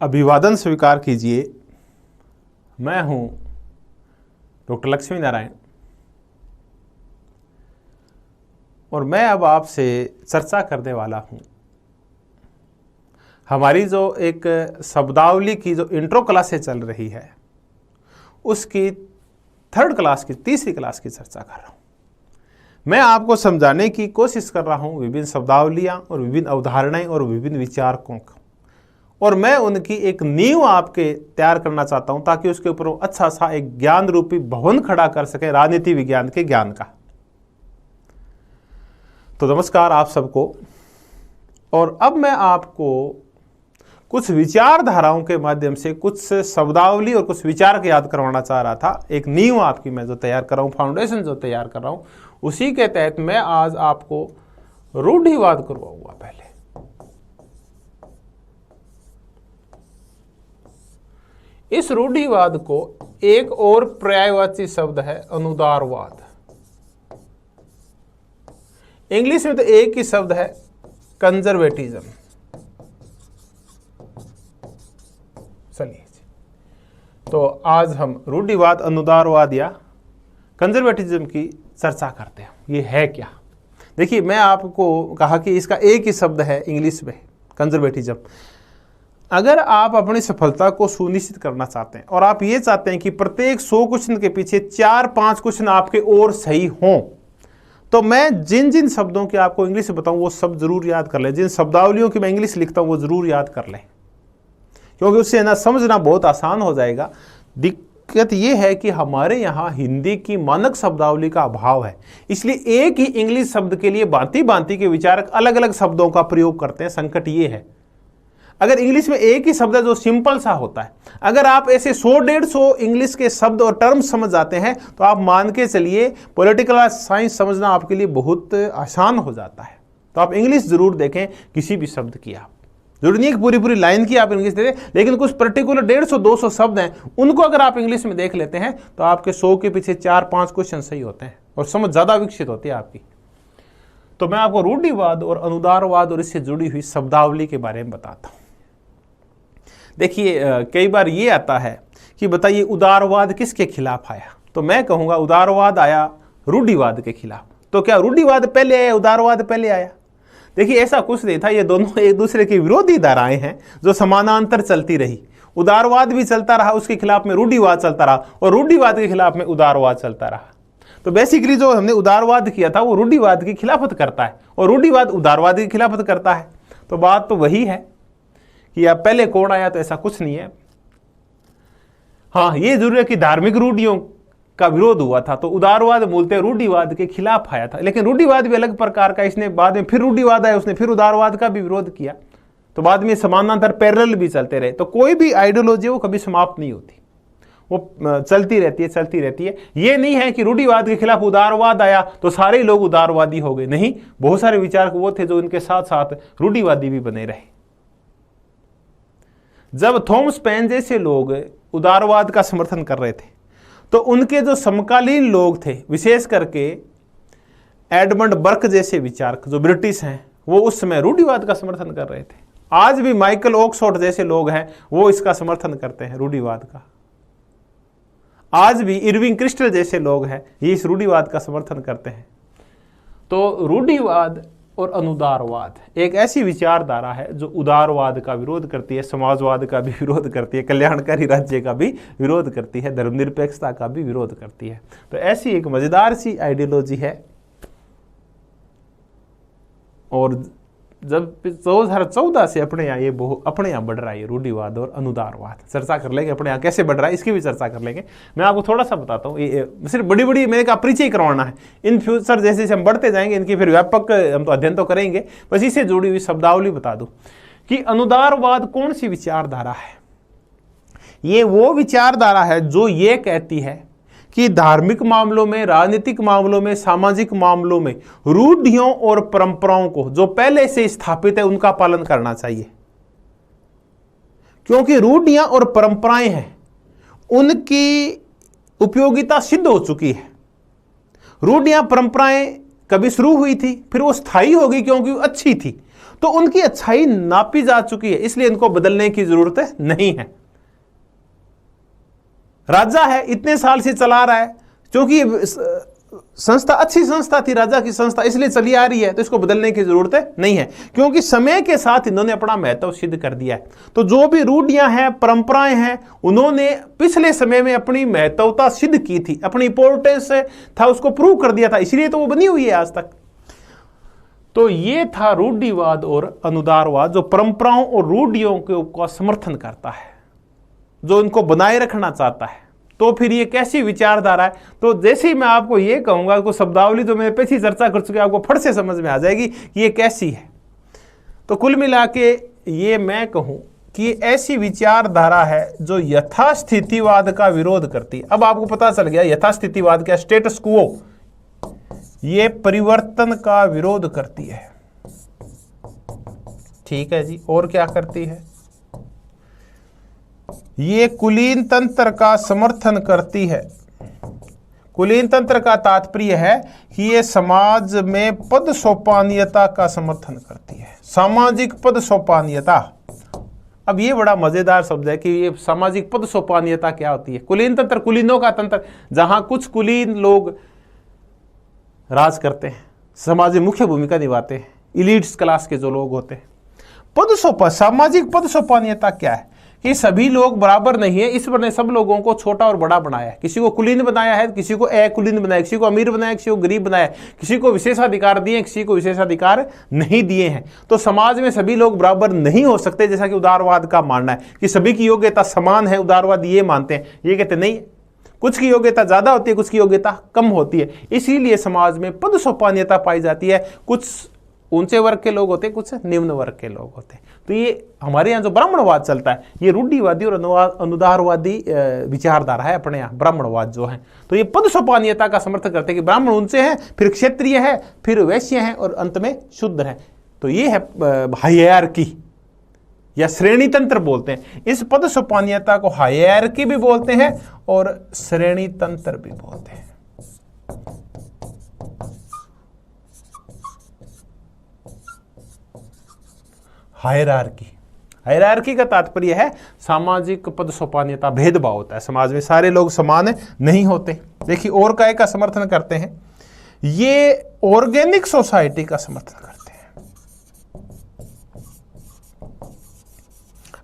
अभिवादन स्वीकार कीजिए। मैं हूं डॉक्टर लक्ष्मी नारायण और मैं अब आपसे चर्चा करने वाला हूं हमारी जो एक शब्दावली की जो इंट्रो क्लासें चल रही है उसकी तीसरी क्लास की चर्चा कर रहा हूं। मैं आपको समझाने की कोशिश कर रहा हूं विभिन्न शब्दावलियां और विभिन्न अवधारणाएं और विभिन्न विचारकों को, और मैं उनकी एक नींव आपके तैयार करना चाहता हूं ताकि उसके ऊपर अच्छा सा एक ज्ञान रूपी भवन खड़ा कर सके राजनीति विज्ञान के ज्ञान का। तो नमस्कार आप सबको। और अब मैं आपको कुछ विचारधाराओं के माध्यम से कुछ शब्दावली और कुछ विचार याद करवाना चाह रहा था। एक नींव आपकी मैं जो तैयार कर रहा हूं, फाउंडेशन जो तैयार कर रहा हूं, उसी के तहत मैं आज आपको रूढ़िवाद करवाऊंगा। पहले इस रूढ़िवाद को एक और पर्यायवाची शब्द है अनुदारवाद। इंग्लिश में तो एक ही शब्द है कंजर्वेटिज्म। चलिए, तो आज हम रूढ़िवाद, अनुदारवाद या कंजर्वेटिज्म की चर्चा करते हैं। ये है क्या? देखिए, मैं आपको कहा कि इसका एक ही शब्द है इंग्लिश में, कंजर्वेटिज्म। अगर आप अपनी सफलता को सुनिश्चित करना चाहते हैं और आप ये चाहते हैं कि प्रत्येक 100 क्वेश्चन के पीछे 4-5 क्वेश्चन आपके और सही हों, तो मैं जिन जिन शब्दों की आपको इंग्लिश बताऊं वो सब जरूर याद कर लें। जिन शब्दावलियों की मैं इंग्लिश लिखता हूं वो जरूर याद कर लें, क्योंकि उससे ना समझना बहुत आसान हो जाएगा। दिक्कत ये है कि हमारे यहाँ हिंदी की मानक शब्दावली का अभाव है, इसलिए एक ही इंग्लिश शब्द के लिए भांति भांति के विचारक अलग अलग शब्दों का प्रयोग करते हैं। संकट ये है, अगर इंग्लिश में एक ही शब्द है जो सिंपल सा होता है, अगर आप ऐसे 100-150 इंग्लिश के शब्द और टर्म्स समझ जाते हैं तो आप मान के चलिए पॉलिटिकल साइंस समझना आपके लिए बहुत आसान हो जाता है। तो आप इंग्लिश जरूर देखें किसी भी शब्द की। आप जरूरी नहीं कि पूरी लाइन की आप इंग्लिश दे दें, लेकिन कुछ पर्टिकुलर 150-200 शब्द हैं, उनको अगर आप इंग्लिश में देख लेते हैं तो आपके 100 के पीछे 4-5 क्वेश्चन सही होते हैं और समझ ज्यादा विकसित होती है आपकी। तो मैं आपको रूढ़िवाद और अनुदारवाद और इससे जुड़ी हुई शब्दावली के बारे में बताता हूं। देखिए, कई बार ये आता है कि बताइए उदारवाद किसके खिलाफ आया, तो मैं कहूंगा उदारवाद आया रूढ़िवाद के खिलाफ। तो क्या रूढ़िवाद पहले आया, उदारवाद पहले आया? देखिए, ऐसा कुछ नहीं था। ये दोनों एक दूसरे की विरोधी धाराएं हैं जो समानांतर चलती रही। उदारवाद भी चलता रहा, उसके खिलाफ में रूढ़िवाद चलता रहा, और रूढ़िवाद के खिलाफ में उदारवाद चलता रहा। तो बेसिकली जो हमने उदारवाद किया था वो रूढ़िवाद की खिलाफत करता है और रूढ़िवाद उदारवाद की खिलाफत करता है। तो बात तो वही है कि अब पहले कौन आया, तो ऐसा कुछ नहीं है। हाँ, ये जरूर है कि धार्मिक रूढ़ियों का विरोध हुआ था, तो उदारवाद मूलतः रूढ़िवाद के खिलाफ आया था। लेकिन रूढ़िवाद भी अलग प्रकार का, इसने बाद में फिर रूढ़िवाद आया, उसने फिर उदारवाद का भी विरोध किया, तो बाद में समानांतर पैरेलल भी चलते रहे। तो कोई भी आइडियोलॉजी वो कभी समाप्त नहीं होती, वो चलती रहती है। ये नहीं है कि रूढ़िवाद के खिलाफ उदारवाद आया तो सारे लोग उदारवादी हो गए। नहीं, बहुत सारे विचारक वो थे जो इनके साथ साथ रूढ़िवादी भी बने रहे। जब थॉमस पेन जैसे लोग उदारवाद का समर्थन कर रहे थे तो उनके जो समकालीन लोग थे, विशेष करके एडमंड बर्क जैसे विचारक जो ब्रिटिश हैं, वो उस समय रूढ़िवाद का समर्थन कर रहे थे। आज भी माइकल ऑक्सफोर्ड जैसे लोग हैं वो इसका समर्थन करते हैं, रूढ़िवाद का। आज भी इरविंग क्रिस्टल जैसे लोग हैं, ये इस रूढ़िवाद का समर्थन करते हैं। तो रूढ़िवाद और अनुदारवाद एक ऐसी विचारधारा है जो उदारवाद का विरोध करती है, समाजवाद का भी विरोध करती है, कल्याणकारी राज्य का भी विरोध करती है, धर्मनिरपेक्षता का भी विरोध करती है। तो ऐसी एक मजेदार सी आइडियोलॉजी है। और जब 2014 से अपने यहाँ बढ़ रहा है रूढ़िवाद और अनुदारवाद। चर्चा कर लेंगे अपने यहाँ कैसे बढ़ रहा है, इसकी भी चर्चा कर लेंगे। मैं आपको थोड़ा सा बताता हूँ, ये सिर्फ बड़ी मैंने कहा परिचय करवाना है। इन फ्यूचर जैसे हम बढ़ते जाएंगे इनकी फिर व्यापक हम तो अध्ययन तो करेंगे, बस इससे जुड़ी हुई शब्दावली बता दूं कि अनुदारवाद कौन सी विचारधारा है। ये वो विचारधारा है जो ये कहती है कि धार्मिक मामलों में, राजनीतिक मामलों में, सामाजिक मामलों में रूढ़ियों और परंपराओं को जो पहले से स्थापित है उनका पालन करना चाहिए। क्योंकि रूढ़ियां और परंपराएं हैं, उनकी उपयोगिता सिद्ध हो चुकी है। रूढ़ियां परंपराएं कभी शुरू हुई थी, फिर वो स्थायी हो गई क्योंकि वो अच्छी थी, तो उनकी अच्छाई नापी जा चुकी है, इसलिए इनको बदलने की जरूरत नहीं है। राजा है, इतने साल से चला रहा है, क्योंकि संस्था अच्छी संस्था थी, राजा की संस्था, इसलिए चली आ रही है, तो इसको बदलने की जरूरत नहीं है, क्योंकि समय के साथ इन्होंने अपना महत्व सिद्ध कर दिया है। तो जो भी रूढ़ियां हैं, परंपराएं हैं, उन्होंने पिछले समय में अपनी महत्वता सिद्ध की थी, अपनी इंपॉर्टेंस था उसको प्रूव कर दिया था, इसलिए तो वो बनी हुई है आज तक। तो ये था रूढ़िवाद और अनुदारवाद, जो परंपराओं और रूढ़ियों का समर्थन करता है, जो इनको बनाए रखना चाहता है। तो फिर ये कैसी विचारधारा है? तो जैसे ही मैं आपको ये कहूंगा, को शब्दावली जो मैं पहले चर्चा कर चुके, आपको फट से समझ में आ जाएगी कि ये कैसी है। तो कुल मिला के ये मैं कहूं कि ऐसी विचारधारा है जो यथास्थितिवाद का विरोध करती है। अब आपको पता चल गया यथास्थितिवाद क्या, स्टेटस क्वो, ये परिवर्तन का विरोध करती है। ठीक है जी, और क्या करती है? ये कुलीन तंत्र का समर्थन करती है। कुलीन तंत्र का तात्पर्य है कि ये समाज में पद सोपानीयता का समर्थन करती है, सामाजिक पद सोपानीयता। अब ये बड़ा मजेदार शब्द है कि ये सामाजिक पद सोपानीयता क्या होती है। कुलीन तंत्र, कुलीनों का तंत्र, जहां कुछ कुलीन लोग राज करते हैं, समाज में मुख्य भूमिका निभाते हैं, इलीट्स क्लास के जो लोग होते हैं। सामाजिक पद सोपानीयता क्या है कि सभी लोग बराबर नहीं है, ईश्वर ने सब लोगों को छोटा और बड़ा बनाया है। किसी को कुलीन बनाया है, किसी को अकुलीन बनाया, किसी को अमीर बनाया, किसी को गरीब बनाया, किसी को विशेषाधिकार दिए, किसी को विशेषाधिकार नहीं दिए हैं। तो समाज में सभी लोग बराबर नहीं हो सकते, जैसा कि उदारवाद का मानना है कि सभी की योग्यता समान है। उदारवाद ये मानते हैं, ये कहते नहीं, कुछ की योग्यता ज्यादा होती है, कुछ की योग्यता कम होती है। इसीलिए समाज में पद सोपानीयता पाई जाती है। कुछ ऊंचे वर्ग के लोग होते हैं, कुछ निम्न वर्ग के लोग होते हैं। तो ये हमारे यहाँ जो ब्राह्मणवाद चलता है, ये रूढ़िवादी और अनुदारवादी विचारधारा है अपने यहाँ, ब्राह्मणवाद जो है। तो ये पद सोपानीयता का समर्थन करते हैं कि ब्राह्मण ऊंचे हैं, फिर क्षत्रिय है, फिर वैश्य हैं और अंत में शूद्र है। तो ये है हायरार्की या श्रेणी तंत्र बोलते हैं। इस पद सोपानीयता को हायरार्की भी बोलते हैं और श्रेणी तंत्र भी बोलते हैं। हायरार्की, हायरार्की का तात्पर्य है सामाजिक पद सोपानीयता, भेदभाव होता है समाज में, सारे लोग समान नहीं होते। देखिए और काय का समर्थन करते हैं, ये ऑर्गेनिक सोसाइटी का समर्थन करते हैं।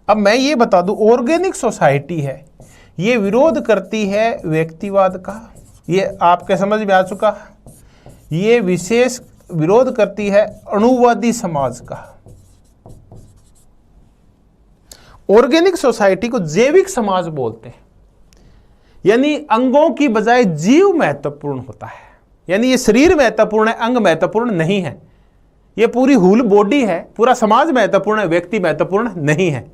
अब मैं ये बता दूं, ऑर्गेनिक सोसाइटी है, ये विरोध करती है व्यक्तिवाद का, ये आपके समझ में आ चुका। ये विशेष विरोध करती है अणुवादी समाज का। ऑर्गेनिक सोसाइटी को जैविक समाज बोलते हैं, यानी अंगों की बजाय जीव महत्वपूर्ण होता है। यानी ये शरीर महत्वपूर्ण है, अंग महत्वपूर्ण नहीं है। ये पूरी हुल बॉडी है, पूरा समाज महत्वपूर्ण है, व्यक्ति महत्वपूर्ण नहीं है।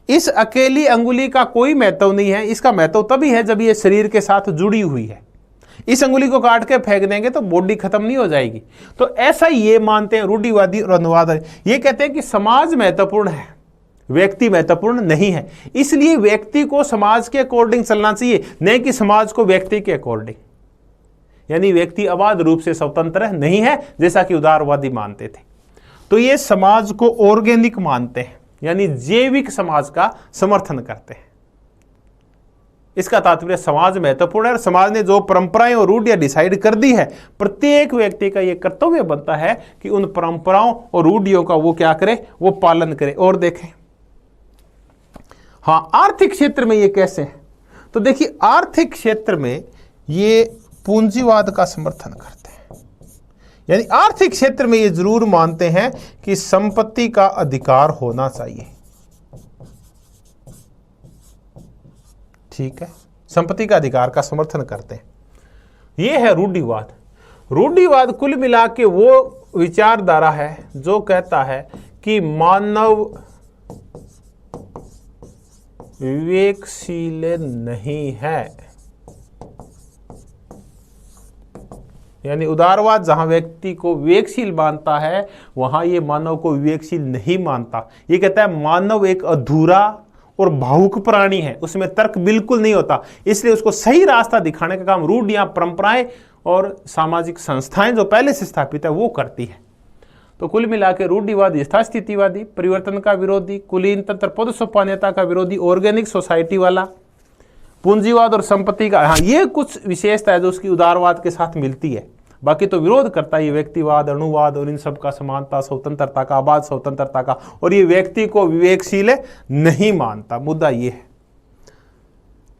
इस अकेली अंगुली का कोई महत्व नहीं है। इसका महत्व तभी है जब ये शरीर के साथ जुड़ी हुई है। इस अंगुली को काट के फेंक देंगे तो बॉडी खत्म नहीं हो जाएगी। तो ऐसा ये मानते हैं रूढ़िवादी और अनुवादवादी। ये कहते हैं कि समाज महत्वपूर्ण है, व्यक्ति महत्वपूर्ण नहीं है। इसलिए व्यक्ति को समाज के अकॉर्डिंग चलना चाहिए, न कि समाज को व्यक्ति के अकॉर्डिंग। यानी व्यक्ति अबाध रूप से स्वतंत्र नहीं है, जैसा कि उदारवादी मानते थे। तो ये समाज को ऑर्गेनिक मानते हैं, यानी जैविक समाज का समर्थन करते हैं। इसका तात्पर्य समाज महत्वपूर्ण है और समाज ने जो परंपराएं और रूढ़ियां डिसाइड कर दी है, प्रत्येक व्यक्ति का यह कर्तव्य बनता है कि उन परंपराओं और रूढ़ियों का वो क्या करे, वो पालन करे। और देखें, हाँ, आर्थिक क्षेत्र में ये कैसे है? तो देखिए, आर्थिक क्षेत्र में ये पूंजीवाद का समर्थन करते हैं। यानी आर्थिक क्षेत्र में ये जरूर मानते हैं कि संपत्ति का अधिकार होना चाहिए। ठीक है, संपत्ति का अधिकार का समर्थन करते हैं। ये है रूढ़िवाद। रूढ़िवाद कुल मिला के वो विचारधारा है जो कहता है कि मानव विवेकशील नहीं है। यानी उदारवाद जहां व्यक्ति को विवेकशील मानता है, वहां ये मानव को विवेकशील नहीं मानता। ये कहता है मानव एक अधूरा और भावुक प्राणी है, उसमें तर्क बिल्कुल नहीं होता। इसलिए उसको सही रास्ता दिखाने का काम रूढ़ियां, परंपराएं और सामाजिक संस्थाएं जो पहले से स्थापित है वो करती है। तो कुल मिला के रूढ़िवादी, यथास्थितिवादी, परिवर्तन का विरोधी, कुलीन तंत्र, पद सोपान्यता का विरोधी, ऑर्गेनिक सोसाइटी वाला, पूंजीवाद और संपत्ति का, हाँ ये कुछ विशेषता है जो उसकी उदारवाद के साथ मिलती है। बाकी तो विरोध करता है ये व्यक्तिवाद, अणुवाद और इन सब का, समानता, स्वतंत्रता का, आबाद स्वतंत्रता का, और ये व्यक्ति को विवेकशील नहीं मानता। मुद्दा ये है।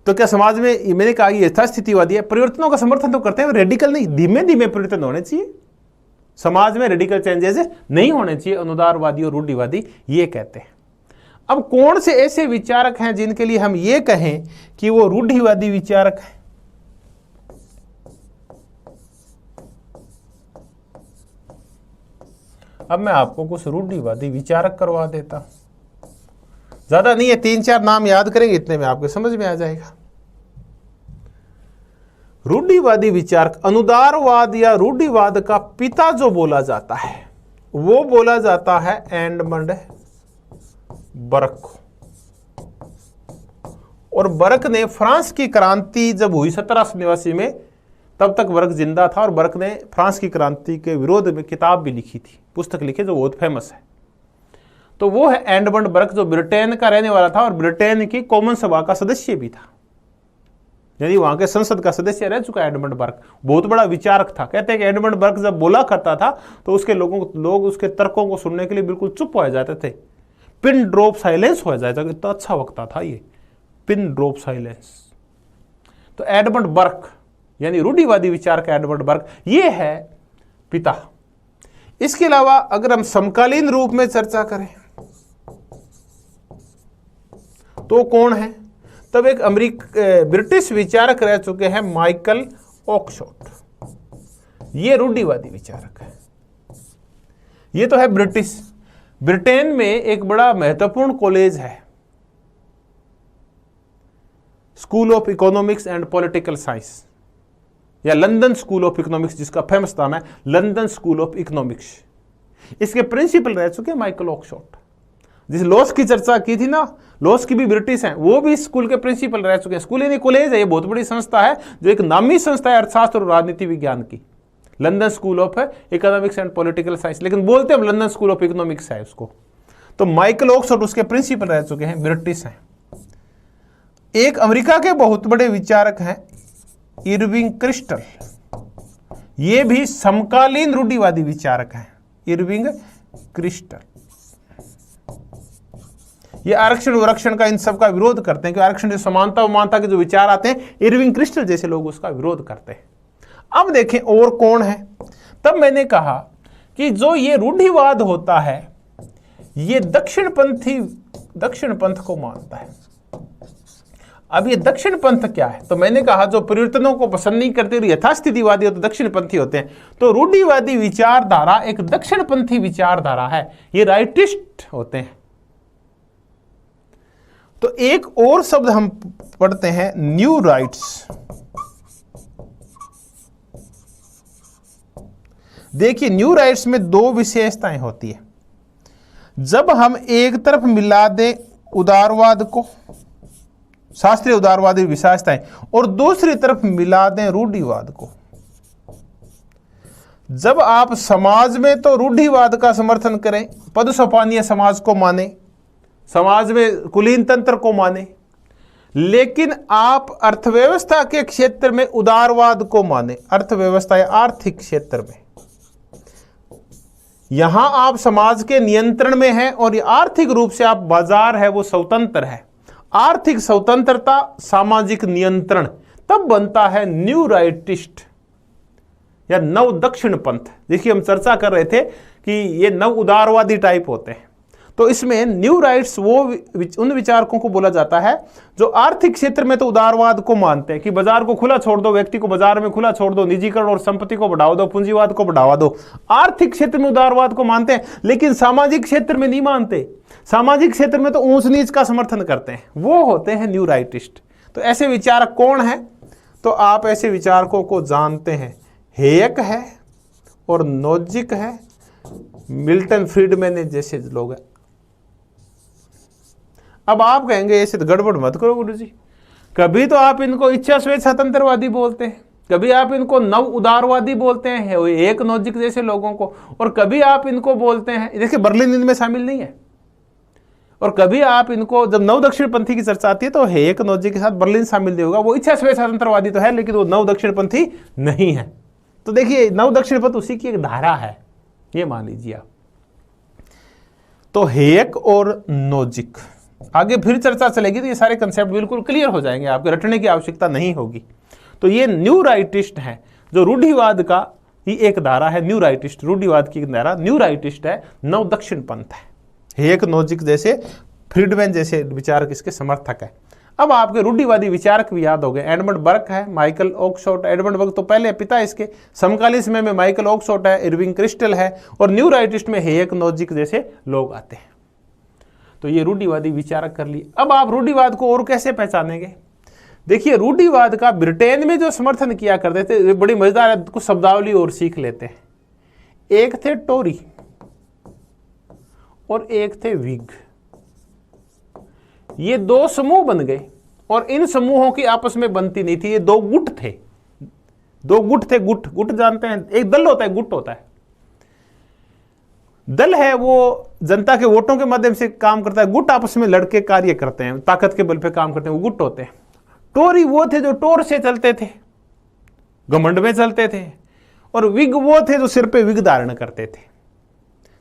तो क्या समाज में, मैंने कहा ये यथास्थितिवादी है, परिवर्तनों का समर्थन तो करते हैं, रेडिकल नहीं, धीमे धीमे परिवर्तन होने चाहिए, समाज में रेडिकल चेंजेस नहीं होने चाहिए, अनुदारवादी और रूढ़िवादी ये कहते हैं। अब कौन से ऐसे विचारक हैं जिनके लिए हम ये कहें कि वो रूढ़िवादी विचारक हैं? अब मैं आपको कुछ रूढ़िवादी विचारक करवा देता हूं, ज्यादा नहीं है, 3-4 नाम याद करेंगे, इतने में आपको समझ में आ जाएगा। रूढ़िवादी विचारक, अनुदारवाद या रूढ़िवाद का पिता जो बोला जाता है वो बोला जाता है एडमंड बर्क को। और बर्क ने फ्रांस की क्रांति जब हुई 1789 में, तब तक बर्क जिंदा था, और बर्क ने फ्रांस की क्रांति के विरोध में किताब भी लिखी थी, पुस्तक लिखी जो बहुत फेमस है। तो वो है एडमंड बर्क, जो ब्रिटेन का रहने वाला था और ब्रिटेन की कॉमन सभा का सदस्य भी था, यानी वहां के संसद का सदस्य रह चुका है एडमंड बर्क। बहुत बड़ा विचारक था। कहते हैं कि एडमंड बर्क जब बोला करता था तो उसके लोग उसके तर्कों को सुनने के लिए बिल्कुल चुप हो जाते थे, पिन ड्रॉप साइलेंस हो जाता था। इतना अच्छा वक्ता था ये, पिन ड्रॉप साइलेंस। तो एडमंड बर्क यानी रूढ़िवादी विचार का एडमंड बर्क, ये है पिता। इसके अलावा अगर हम समकालीन रूप में चर्चा करें तो कौन है? तब एक ब्रिटिश विचारक रह चुके हैं माइकल ऑक्सफोर्ड, ये रूढ़िवादी विचारक है। ये तो है ब्रिटेन में एक बड़ा महत्वपूर्ण कॉलेज है, school of economics and political science, या लंदन स्कूल ऑफ इकोनॉमिक्स, जिसका फेमस नाम है लंदन स्कूल ऑफ इकोनॉमिक्स। इसके प्रिंसिपल रह चुके हैं माइकल ऑक्सफोर्ड। जिस लॉस की चर्चा की थी ना, लॉस की भी ब्रिटिश हैं, वो भी स्कूल के प्रिंसिपल रह चुके हैं। स्कूल यानी कॉलेज है, ये बहुत बड़ी संस्था है, जो एक नामी संस्था है अर्थशास्त्र और राजनीति विज्ञान की, London school of economics and political science, लेकिन बोलते हम लंदन स्कूल ऑफ इकोनॉमिक्स है उसको। तो माइकल ऑक्सफोर्ड उसके प्रिंसिपल रह चुके हैं, ब्रिटिश हैं। एक अमेरिका के बहुत बड़े विचारक हैं इरविंग क्रिस्टल, ये भी समकालीन रूढ़िवादी विचारक हैं, इरविंग क्रिस्टल। ये आरक्षण उरक्षण का, इन सब का विरोध करते हैं कि आरक्षण, जो समानता उमानता के जो विचार आते हैं, इरविंग क्रिस्टल जैसे लोग उसका विरोध करते हैं। अब देखें और कौन है। तब मैंने कहा कि जो ये रूढ़िवाद होता है ये दक्षिण पंथ को मानता है। अब ये दक्षिण पंथ क्या है? तो मैंने कहा जो परिवर्तनों को पसंद नहीं करते और यथास्थितिवादी हो तो दक्षिण पंथी होते हैं। तो रूढ़िवादी विचारधारा एक दक्षिण पंथी विचारधारा है, ये राइटिस्ट होते हैं। तो एक और शब्द हम पढ़ते हैं, न्यू राइट्स। देखिए न्यू राइट्स में 2 विशेषताएं होती है। जब हम एक तरफ मिला दें उदारवाद को, शास्त्रीय उदारवादी विशेषताएं, और दूसरी तरफ मिला दें रूढ़िवाद को। जब आप समाज में तो रूढ़िवाद का समर्थन करें, पद सोपानीय समाज को माने, समाज में कुलीन तंत्र को माने, लेकिन आप अर्थव्यवस्था के क्षेत्र में उदारवाद को माने, अर्थव्यवस्था या आर्थिक क्षेत्र में, यहां आप समाज के नियंत्रण में हैं और आर्थिक रूप से आप, बाजार है वो स्वतंत्र है, आर्थिक स्वतंत्रता, सामाजिक नियंत्रण, तब बनता है न्यू राइटिस्ट या नव दक्षिण पंथ। देखिए हम चर्चा कर रहे थे कि ये नव उदारवादी टाइप होते हैं। तो इसमें न्यू राइट्स वो उन विचारकों को बोला जाता है जो आर्थिक क्षेत्र में तो उदारवाद को मानते हैं कि बाजार को खुला छोड़ दो, व्यक्ति को बाजार में खुला छोड़ दो, निजीकरण और संपत्ति को बढ़ावा दो, पूंजीवाद को बढ़ावा दो। आर्थिक क्षेत्र में उदारवाद को मानते हैं, लेकिन सामाजिक क्षेत्र में नहीं मानते। सामाजिक क्षेत्र में तो ऊंच नीच का समर्थन करते हैं, वो होते हैं न्यू राइटिस्ट। तो ऐसे विचारक कौन है? तो आप ऐसे विचारकों को जानते हैं, हेयक है और नोजिक है, मिल्टन फ्रीडमैन जैसे लोग हैं। अब आप कहेंगे ऐसे तो गड़बड़ मत करो गुरु जी, कभी तो आप इनको इच्छा स्वेच्छा तंत्रवादी बोलते हैं, कभी आप इनको नव उदारवादी बोलते हैं एक नोजिक जैसे लोगों को, और कभी आप इनको बोलते हैं, देखिए बर्लिन इनमें शामिल नहीं है, और कभी आप इनको, जब नव दक्षिणपंथी की चर्चा आती है तो एक नोजिक के साथ बर्लिन शामिल नहीं होगा। वो इच्छा स्वतंत्रवादी तो है लेकिन वो नव दक्षिणपंथी नहीं है। तो देखिए नव दक्षिणपंथ उसी की एक धारा है, ये मान लीजिए आप। तो हेयक और नोजिक आगे फिर चर्चा चलेगी तो ये सारे कंसेप्ट बिल्कुल क्लियर हो जाएंगे, आपके रटने की आवश्यकता नहीं होगी। तो ये न्यू राइटिस्ट है, जो रूढ़िवाद का ही एक धारा है, न्यू राइटिस्ट, रूढ़िवाद की एक धारा न्यू राइटिस्ट है, नव दक्षिण पंथ है। हेयक, नोजिक जैसे, फ्रीडमैन जैसे विचारक इसके समर्थक है। अब आपके रूढ़िवादी विचारक भी याद हो गए, एडमंड बर्क है, माइकल ओकशॉट। एडमंड बर्क तो पहले पिता इसके, समकालीन समय में माइकल ओकशॉट है, इरविंग क्रिस्टल है, और न्यू राइटिस्ट में हेयक, नोजिक जैसे लोग आते हैं। तो ये रूढ़िवादी विचारक कर लिए। अब आप रूढ़िवाद को और कैसे पहचानेंगे? देखिए रूढ़िवाद का ब्रिटेन में जो समर्थन किया करते थे, बड़ी मजेदार है, कुछ शब्दावली और सीख लेते हैं। एक थे टोरी और एक थे विग, ये दो समूह बन गए, और इन समूहों की आपस में बनती नहीं थी। ये दो गुट थे, दो गुट थे। गुट जानते हैं, एक दल होता है, गुट होता है। दल है वो जनता के वोटों के माध्यम से काम करता है, गुट आपस में लड़के कार्य करते हैं, ताकत के बल पे काम करते हैं, वो गुट होते हैं। टोरी वो थे जो टोर से चलते थे, घमंड में चलते थे, और विग वो थे जो सिर पे विग धारण करते थे।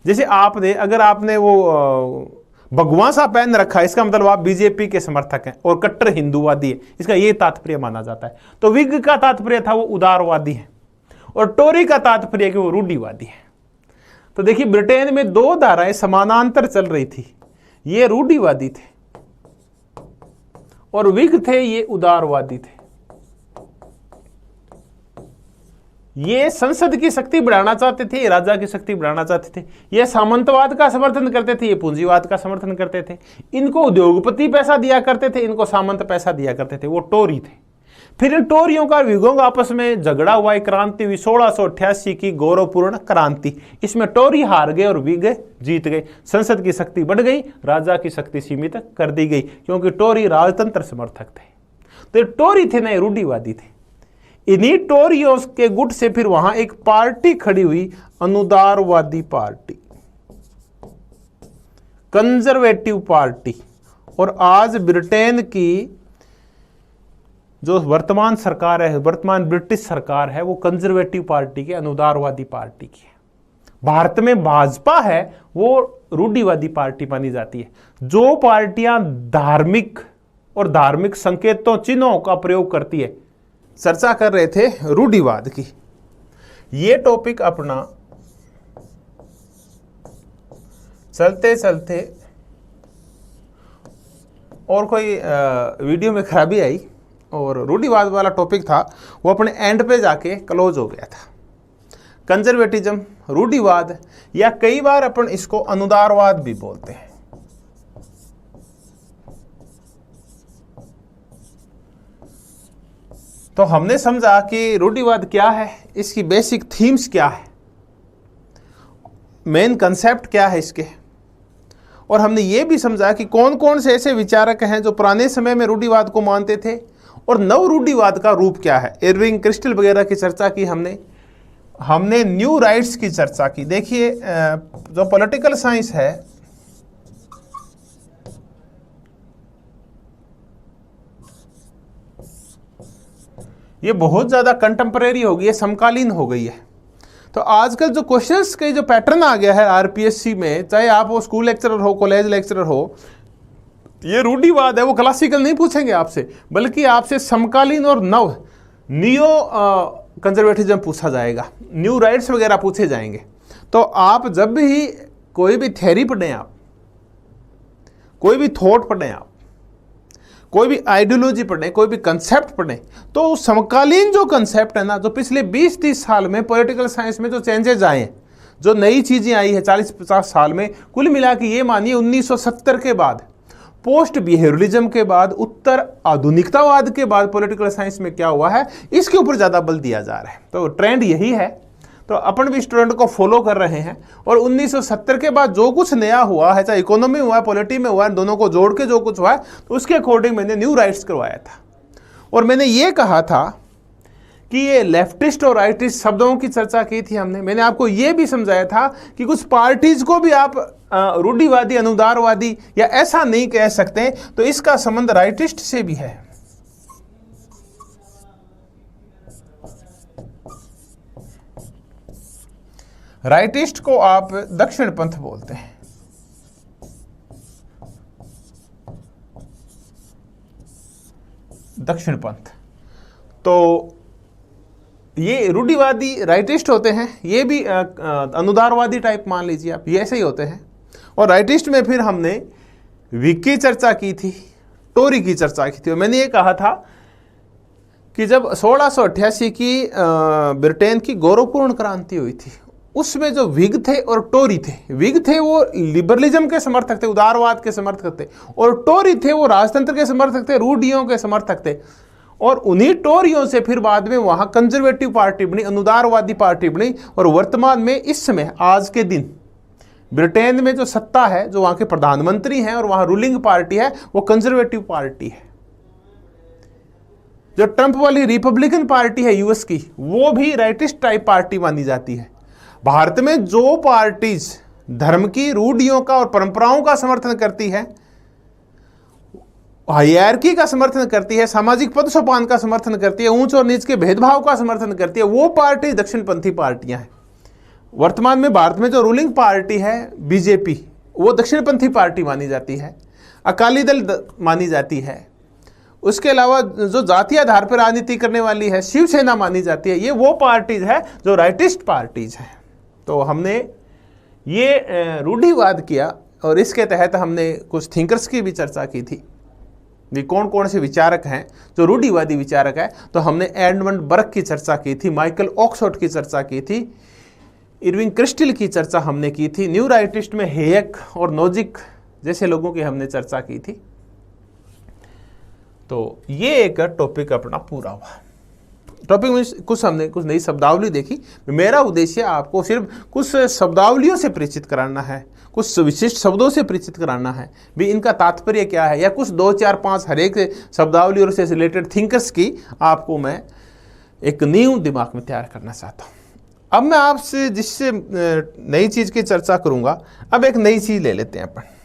जैसे आपने, अगर आपने वो भगवा सा पहन रखा है, इसका मतलब आप बीजेपी के समर्थक हैं और कट्टर हिंदूवादी है, इसका ये तात्पर्य माना जाता है। तो विग का तात्पर्य था वो उदारवादी है, और टोरी का तात्पर्य कि वो रूढ़िवादी है। तो देखिए ब्रिटेन में दो धाराएं समानांतर चल रही थी, ये रूढ़िवादी थे और विग थे ये उदारवादी थे। ये संसद की शक्ति बढ़ाना चाहते थे, ये राजा की शक्ति बढ़ाना चाहते थे। ये सामंतवाद का समर्थन करते थे, ये पूंजीवाद का समर्थन करते थे। इनको उद्योगपति पैसा दिया करते थे, इनको सामंत पैसा दिया करते थे, वो टोरी थे। फिर इन टोरियों का विगों का आपस में झगड़ा हुआ, एक क्रांति हुई 1688 की गौरवपूर्ण क्रांति। इसमें टोरी हार गए और विग जीत गए। संसद की शक्ति बढ़ गई, राजा की शक्ति सीमित कर दी गई, क्योंकि टोरी राजतंत्र समर्थक थे। तो टोरी थे ना, रूढ़िवादी थे। इन्हीं टोरियों के गुट से फिर वहां एक पार्टी खड़ी हुई, अनुदारवादी पार्टी, कंजर्वेटिव पार्टी। और आज ब्रिटेन की जो वर्तमान सरकार है, वर्तमान ब्रिटिश सरकार है, वो कंजर्वेटिव पार्टी की, अनुदारवादी पार्टी की है। भारत में भाजपा है, वो रूढ़िवादी पार्टी मानी जाती है। जो पार्टियां धार्मिक और धार्मिक संकेतों, चिन्हों का प्रयोग करती है। चर्चा कर रहे थे रूढ़िवाद की। ये टॉपिक अपना चलते चलते और कोई वीडियो में खराबी आई और रूढ़िवाद वाला टॉपिक था वो अपने एंड पे जाके क्लोज हो गया था। कंजर्वेटिज्म, रूढ़िवाद, या कई बार अपन इसको अनुदारवाद भी बोलते हैं। तो हमने समझा कि रूढ़िवाद क्या है, इसकी बेसिक थीम्स क्या है, मेन कंसेप्ट क्या है इसके, और हमने ये भी समझा कि कौन कौन से ऐसे विचारक हैं जो पुराने समय में रूढ़िवाद को मानते थे, और नव रूढ़िवाद का रूप क्या है। इरविंग क्रिस्टल वगैरह की चर्चा की हमने न्यू राइट्स की चर्चा की। देखिए जो पॉलिटिकल साइंस है, ये बहुत ज़्यादा कंटेम्परेरी हो गई है, समकालीन हो गई है। तो आजकल जो क्वेश्चंस के जो पैटर्न आ गया है आरपीएससी में, चाहे आप वो स्कूल लेक्चरर हो, कॉलेज लेक्चरर हो, ये रूढ़िवाद है, वो क्लासिकल नहीं पूछेंगे आपसे, बल्कि आपसे समकालीन और नव नियो कंजर्वेटिज्म पूछा जाएगा, न्यू राइट्स वगैरह पूछे जाएंगे। तो आप जब भी कोई भी थ्योरी पढ़ें, आप कोई भी थॉट पढ़ें, आप कोई भी आइडियोलॉजी पढ़ें, कोई भी कंसेप्ट पढ़ें, तो समकालीन जो कंसेप्ट है ना, जो पिछले 20-30 साल में पॉलिटिकल साइंस में जो चेंजेज आए हैं, जो नई चीज़ें आई है 40-50 साल में, कुल मिला के ये मानिए 1970 के बाद, पोस्ट बिहेवियरलिज्म के बाद, उत्तर आधुनिकतावाद के बाद पॉलिटिकल साइंस में क्या हुआ है, इसके ऊपर ज़्यादा बल दिया जा रहा है। तो ट्रेंड यही है। तो अपन भी स्टूडेंट को फॉलो कर रहे हैं, और 1970 के बाद जो कुछ नया हुआ है, चाहे इकोनॉमी हुआ है, पॉलिटी में हुआ है, दोनों को जोड़ के जो कुछ हुआ है, तो उसके अकॉर्डिंग मैंने न्यू राइट्स करवाया था। और मैंने ये कहा था कि ये लेफ्टिस्ट और राइटिस्ट शब्दों की चर्चा की थी हमने। मैंने आपको ये भी समझाया था कि कुछ पार्टीज को भी आप रूढ़िवादी, अनुदारवादी या ऐसा नहीं कह सकते, तो इसका संबंध राइटिस्ट से भी है। राइटिस्ट को आप दक्षिण पंथ बोलते हैं। दक्षिण पंथ, तो ये रूढ़िवादी राइटिस्ट होते हैं, ये भी अनुदारवादी टाइप मान लीजिए आप, ये ऐसे ही होते हैं। और राइटिस्ट में फिर हमने विग की चर्चा की थी, टोरी की चर्चा की थी। और मैंने ये कहा था कि जब 1688 की ब्रिटेन की गौरवपूर्ण क्रांति हुई थी, उसमें जो विग थे और टोरी थे, विग थे वो लिबरलिज्म के समर्थक थे, उदारवाद के समर्थक थे, और टोरी थे वो राजतंत्र के समर्थक थे, रूढ़ियों के समर्थक थे। और उन्हीं टोरियों से फिर बाद में वहां कंजर्वेटिव पार्टी बनी, अनुदारवादी पार्टी बनी। और वर्तमान में इस समय आज के दिन ब्रिटेन में जो सत्ता है, जो वहां के प्रधानमंत्री हैं और वहां रूलिंग पार्टी है, वो कंजर्वेटिव पार्टी है। जो ट्रंप वाली रिपब्लिकन पार्टी है यूएस की, वो भी राइटिस्ट टाइप पार्टी मानी जाती है। भारत में जो पार्टीज धर्म की रूढ़ियों का और परंपराओं का समर्थन करती है, हायरार्की का समर्थन करती है, सामाजिक पद सोपान का समर्थन करती है, ऊंच और नीच के भेदभाव का समर्थन करती है, वो पार्टी दक्षिणपंथी पार्टियां हैं। वर्तमान में भारत में जो रूलिंग पार्टी है बीजेपी, वो दक्षिणपंथी पार्टी मानी जाती है। अकाली दल मानी जाती है। उसके अलावा जो जातीय आधार पर राजनीति करने वाली है शिवसेना मानी जाती है। ये वो पार्टीज है जो राइटिस्ट पार्टीज है। तो हमने ये रूढ़िवाद किया और इसके तहत हमने कुछ थिंकर्स की भी चर्चा की थी, भी कौन कौन से विचारक हैं जो रूढ़िवादी विचारक है। तो हमने एडमंड बर्क की चर्चा की थी, माइकल ऑक्सफोर्ड की चर्चा की थी, इरविंग क्रिस्टल की चर्चा हमने की थी, न्यू राइटिस्ट में हेयक और नोजिक जैसे लोगों की हमने चर्चा की थी। तो ये एक टॉपिक अपना पूरा हुआ। टॉपिक में कुछ नई शब्दावली देखी। मेरा उद्देश्य आपको सिर्फ कुछ शब्दावलियों से परिचित कराना है, कुछ विशिष्ट शब्दों से परिचित कराना है भी इनका तात्पर्य क्या है, या कुछ 2, 4, 5 हर एक शब्दावली और से रिलेटेड थिंकर्स की आपको मैं एक नींव दिमाग में तैयार करना चाहता हूँ। अब मैं आपसे जिससे नई चीज़ की चर्चा करूँगा, अब एक नई चीज़ ले लेते हैं अपन।